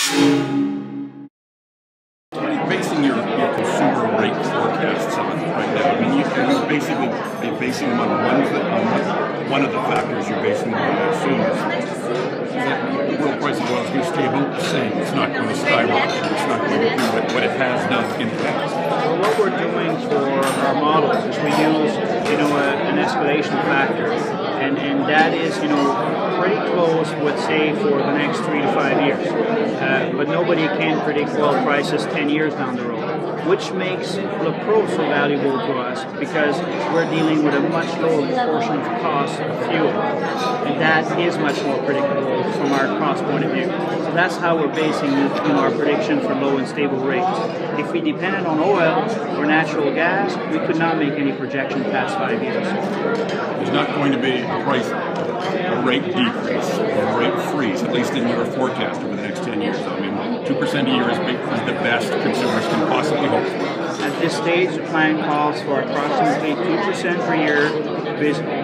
What are you basing your consumer rate forecasts on right now? I mean, you're basing them on one of the factors you're basing them on, I assume, is that the world price of oil is going to stay about the same. It's not going to skyrocket. It's not going to do what it has done in the past. Well, what we're doing for our models is we use, an escalation factor, and that is, pretty close, would say, for the next 3 to 5 years. But nobody can predict oil prices 10 years down the road, which makes LePro so valuable to us because we're dealing with a much lower proportion of cost of fuel, and that is much more predictable from our cost point of view. So that's how we're basing, our prediction for low and stable rates. If we depended on oil or natural gas, we could not make any projection past 5 years. There's not going to be a rate decrease or a rate freeze, at least in your forecast over the next 10 years. I mean, 2% a year is the best consumers can possibly hope for. At this stage, the plan calls for approximately 2% per year,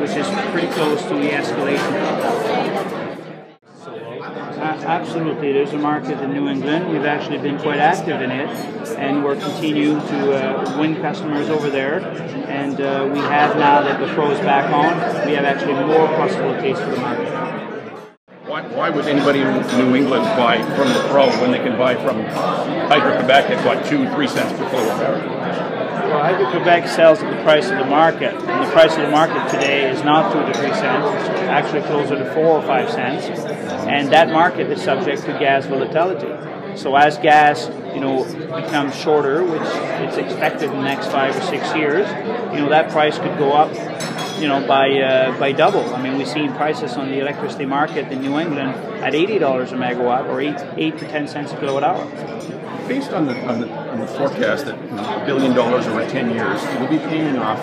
which is pretty close to the escalation. Absolutely. There's a market in New England. We've actually been quite active in it, and we're continuing to win customers over there. And we have, now that the Pro is back on, we have actually more possibilities for the market. Why would anybody in New England buy from the Pro when they can buy from Hydro-Quebec at 2-3 cents per kilowatt hour? Well, Hydro-Quebec sells at the price of the market, and the price of the market today is not 2 to 3 cents. It's actually closer to 4 or 5 cents, and that market is subject to gas volatility. So as gas, becomes shorter, which it's expected in the next 5 or 6 years, that price could go up, by double. I mean, we've seen prices on the electricity market in New England at $80 a megawatt, or 8 to 10 cents a kilowatt hour. Based on the forecast that $1 billion over 10 years, we'll be paying off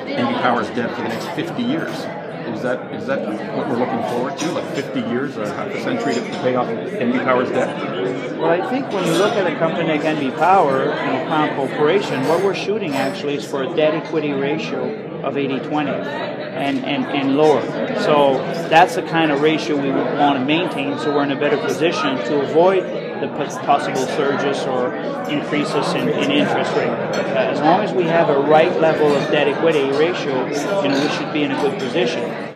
NB Power's debt for the next 50 years. Is that what we're looking forward to? Like 50 years or half a century to pay off NB Power's debt? Well, I think when you look at a company like NB Power, Crown Corporation, what we're shooting actually is for a debt-equity ratio of 80-20 and lower. So that's the kind of ratio we would want to maintain, so we're in a better position to avoid the possible surges or increases in interest rate. As long as we have a right level of debt equity ratio, we should be in a good position.